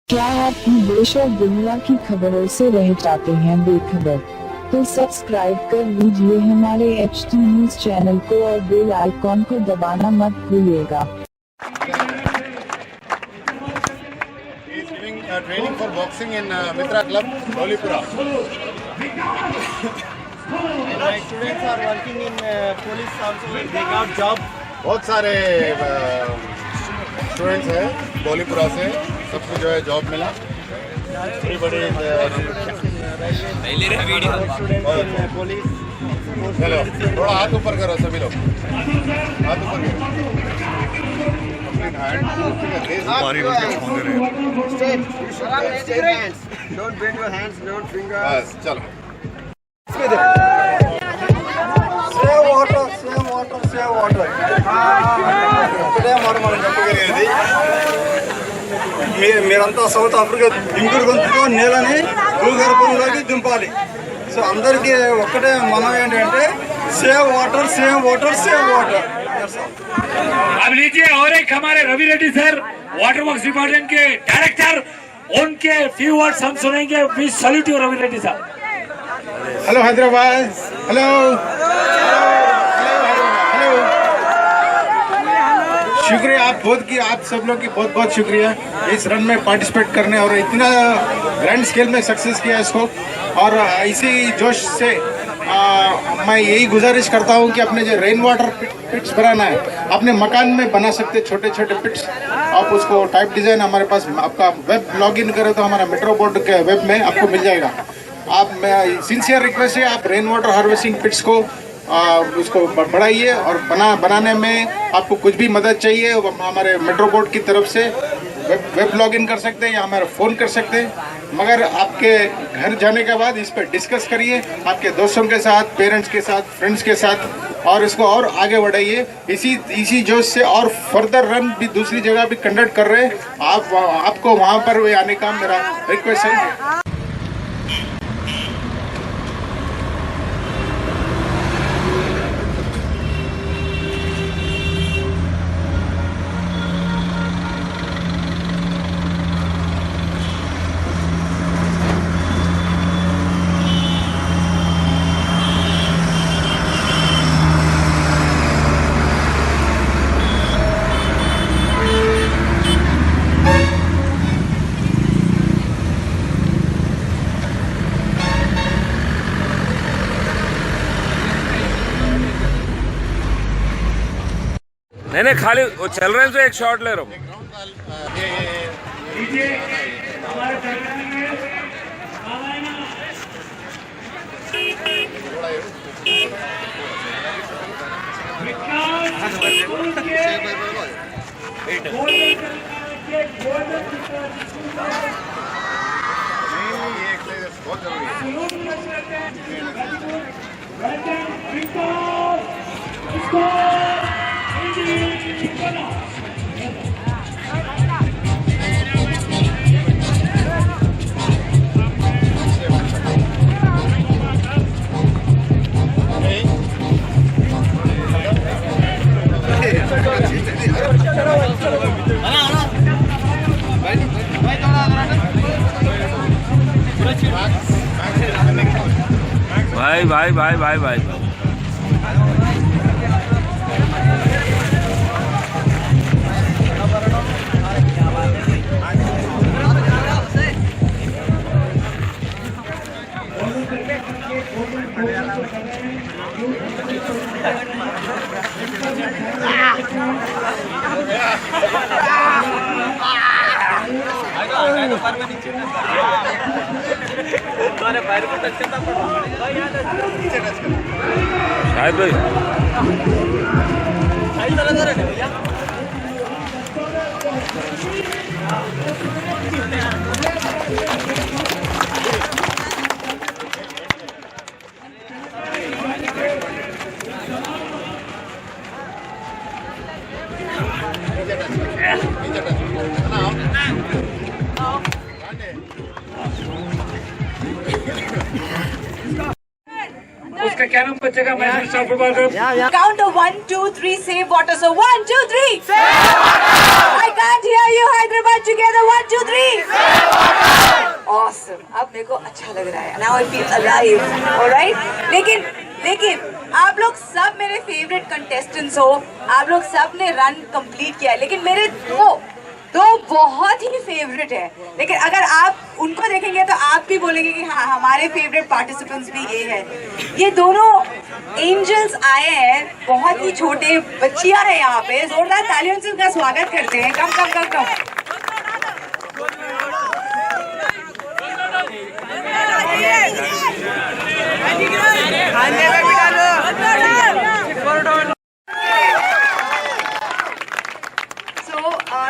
क्या आप देश और दुनिया की खबरों से रह जाते हैं बेखबर? तो सब्सक्राइब कर लीजिए हमारे HT न्यूज चैनल को और बेल आइकॉन को दबाना मत भूलिएगा। He is giving training for boxing in Mitra Club, Dolipura. My students are working in police also. They got job. बहुत सारे स्टूडेंट्स हैं डोलीपुरा से, सबको जो है जॉब मिला। बड़ी बड़ी Students in police. चलो थोड़ा हाथ ऊपर करो सभी लोग, हाथ ऊपर करो। Straight. You should have straight hands. Don't bend your hands. Don't fingers. बस चलो। Save water. Save water. Save water. ఇక్కడే మనం చెప్పగలిగేది మీరంతా సౌత్ ఆఫ్రికా ఇంకుడు గొంతుతో నీళ్ళని భూగర్భంలోకి దింపాలి. సో అందరికీ ఒక్కటే మనం ఏంటంటే save water save water save water. अब लीजिए और एक हमारे Ravi Reddy sir water works department के डायरेक्टर, उनके फ्यू वर्ड्स हम सुनेंगे। Please salute you Ravi Reddy साहब। हेलो हैदराबाद, हेलो शुक्रिया आप सब लोग की बहुत बहुत शुक्रिया इस रन में पार्टिसिपेट करने और इतना ग्रैंड स्केल में सक्सेस किया इसको। और इसी जोश से मैं यही गुजारिश करता हूँ कि अपने जो रेन वाटर पिट्स बनाना है अपने मकान में बना सकते, छोटे छोटे पिट्स। आप उसको टाइप डिज़ाइन हमारे पास आपका वेब लॉगिन करें तो हमारा मेट्रो बोर्ड के वेब में आपको मिल जाएगा। आप सिंसियर रिक्वेस्ट है, आप रेन वाटर हार्वेस्टिंग पिट्स को उसको बढ़ाइए। और बनाने में आपको कुछ भी मदद चाहिए हमारे मेट्रो बोर्ड की तरफ से वेब लॉगिन कर सकते हैं या हमारा फ़ोन कर सकते हैं। मगर आपके घर जाने के बाद इस पर डिस्कस करिए आपके दोस्तों के साथ, पेरेंट्स के साथ, फ्रेंड्स के साथ, और इसको और आगे बढ़ाइए। इसी जोश से और फर्दर रन भी दूसरी जगह भी कंडक्ट कर रहे हैं। आपको वहाँ पर आने का मेरा रिक्वेस्ट है। नहीं खाली वो चल रहे हैं तो एक शॉट ले रहा हूँ। बहुत जरूरी है। भाई शायद भाई उसका क्या नाम बचेगा? मैं फुटबॉल का Count of 1, 2, 3, save water. So 1, 2, 3. Save water. I can't hear you, Hyderabad together. 1, 2, 3. Save awesome. अब मेरे को अच्छा लग रहा है. Now I feel alive. Alright? लेकिन आप लोग सब मेरे फेवरेट कंटेस्टेंट्स हो. आप लोग सब ने रन कंप्लीट किया है. लेकिन मेरे दो बहुत ही फेवरेट है. लेकिन अगर आप उनको देखेंगे तो आप भी बोलेंगे कि हाँ हमारे फेवरेट पार्टिसिपेंट्स भी ये है. ये दोनों एंजल्स आए हैं. बहुत ही छोटे बच्चियां हैं यहाँ पे. जोरदार तालियों से उनका स्वागत करते हैं. कम.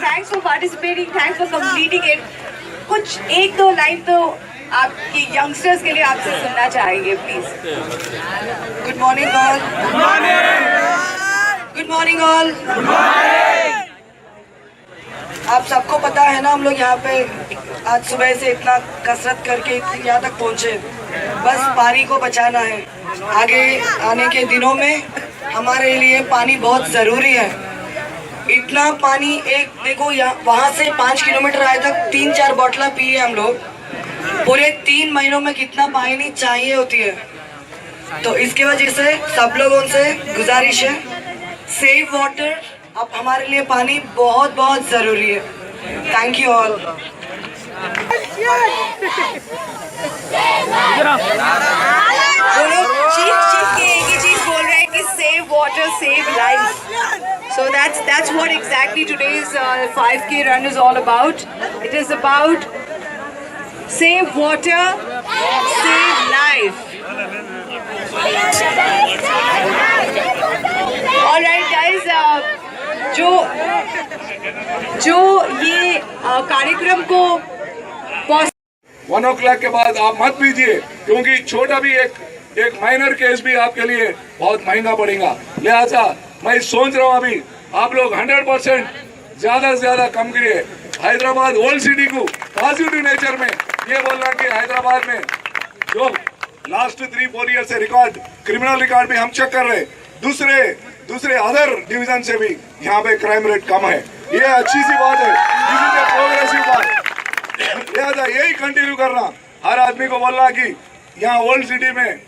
Thanks for participating, thanks for completing it. कुछ एक दो लाइन तो आपकी यंगस्टर्स के लिए आपसे सुनना चाहेंगे please. Good morning all. Good morning all. आप सबको पता है ना, हम लोग यहाँ पे आज सुबह से इतना कसरत करके यहाँ तक पहुँचे. बस पानी को बचाना है. आगे आने के दिनों में हमारे लिए पानी बहुत ज़रूरी है. इतना पानी एक देखो वहाँ से 5 किलोमीटर आए तक 3-4 बोतल पिए हम लोग. पूरे 3 महीनों में कितना पानी चाहिए होती है. तो इसकी वजह से सब लोगों से गुजारिश है, सेव वाटर. अब हमारे लिए पानी बहुत बहुत ज़रूरी है. Thank you all. वो लोग चीख के एक ही चीज बोल रहे हैं कि save water save life. So that's what exactly today's 5K run is all about. It is about save water, save life. All right, guys. जो ये कार्यक्रम को 1 o'clock के बाद आप मत पीजिए, क्योंकि छोटा भी एक माइनर केस भी आपके लिए बहुत महंगा पड़ेगा. लिहाजा मैं सोच रहा हूँ अभी आप लोग 100% ज्यादा से ज्यादा कम करिए. हैदराबाद ओल्ड सिटी को पॉजिटिव नेचर में ये बोलना कि हैदराबाद में जो लास्ट 3-4 ईयर से रिकॉर्ड, क्रिमिनल रिकॉर्ड भी हम चेक कर रहे. दूसरे अदर डिवीजन से भी यहाँ पे क्राइम रेट कम है. ये अच्छी सी बात है. प्रोग्रेसिव बात. लिहाजा यही कंटिन्यू करना. हर आदमी को बोलना कि यहाँ ओल्ड सिटी में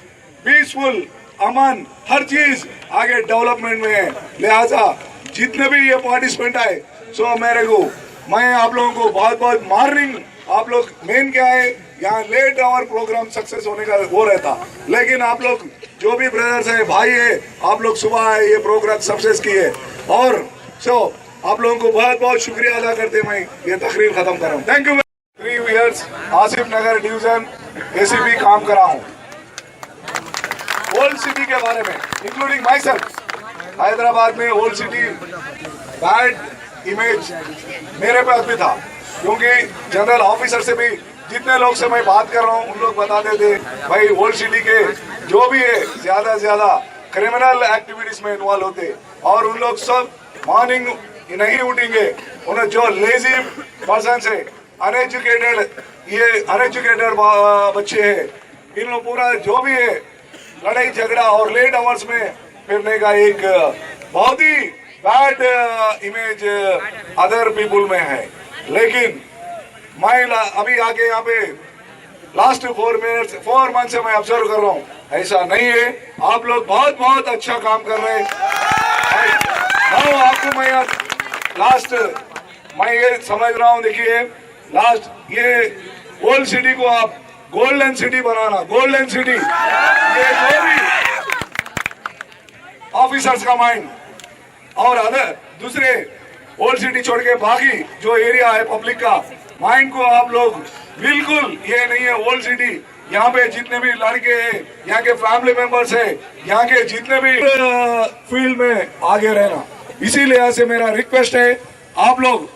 पीसफुल, अमन, हर चीज आगे डेवलपमेंट में है. लिहाजा जितने भी ये पार्टिसिपेंट आए, सो मैं आप लोगों को बहुत बहुत मॉर्निंग, आप लोग मेन क्या है यहाँ लेट आवर प्रोग्राम सक्सेस होने का वो रहता. लेकिन आप लोग जो भी ब्रदर्स है, भाई है, आप लोग सुबह आए, ये प्रोग्राम सक्सेस किए. और सो आप लोगों को बहुत बहुत शुक्रिया अदा करते मैं ये तकरीर खत्म कर रहा हूँ. Thank you. 3 years Asif Nagar division ACP काम करा हूँ ओल्ड सिटी के बारे में, इंक्लूडिंग माई सेल्फ. हैदराबाद में ओल्ड सिटी बैड इमेज मेरे पास भी था, क्योंकि जनरल ऑफिसर से भी जितने लोग से मैं बात कर रहा हूँ उन लोग बताते थे भाई ओल्ड सिटी के जो भी है ज्यादा से ज्यादा क्रिमिनल एक्टिविटीज में इन्वॉल्व होते. और उन लोग सब मॉर्निंग नहीं उठेंगे. उन्हें जो लेजी पर्सन से अनएजुकेटेड बच्चे हैं, इन लोग पूरा जो भी है लड़ाई झगड़ा और लेट आवर्स में फिरने का एक बहुत ही बैड इमेज अदर पीपुल में है. लेकिन मैं अभी आके यहाँ पे लास्ट 4 मंथ से मैं ऑब्जर्व कर रहा हूँ, ऐसा नहीं है. आप लोग बहुत बहुत अच्छा काम कर रहे हैं. आपको मैं लास्ट मैं ये समझ रहा हूँ, देखिए लास्ट ये ओल्ड सिटी को आप गोल्डन सिटी बनाना. गोल्डन सिटी ये जो भी ऑफिसर्स का माइंड और अदर दूसरे ओल्ड सिटी छोड़ के बाकी जो एरिया है पब्लिक का माइंड को आप लोग बिल्कुल ये नहीं है. ओल्ड सिटी यहाँ पे जितने भी लड़के हैं, यहाँ के फैमिली मेंबर्स हैं, यहाँ के जितने भी फील्ड में आगे रहना. इसीलिए से मेरा रिक्वेस्ट है, आप लोग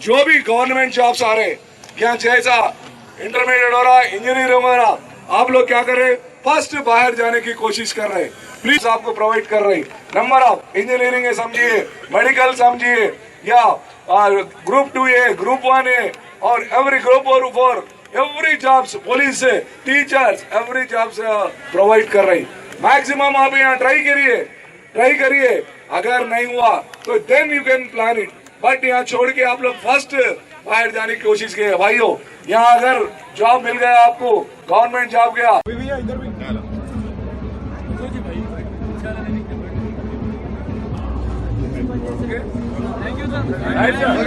जो भी गवर्नमेंट जॉब्स आ रहे यहाँ, जैसा इंटरमीडिएट हो रहा, इंजीनियर हो रहा, आप लोग क्या कर रहे, फर्स्ट बाहर जाने की कोशिश कर रहे. प्लीज आपको प्रोवाइड कर रही नंबर ऑफ इंजीनियरिंग है समझिए, मेडिकल समझिए, या ग्रुप 2 है, ग्रुप 1 है, और every group 4 every jobs, police से टीचर्स, एवरी जॉब्स प्रोवाइड कर रही. मैक्सिमम आप यहाँ ट्राई करिए. अगर नहीं हुआ तो then you can plan it. But यहाँ छोड़ के आप लोग फर्स्ट बाहर जाने की कोशिश की है। भाइयों, यहाँ अगर जॉब मिल गया आपको, गवर्नमेंट जॉब गया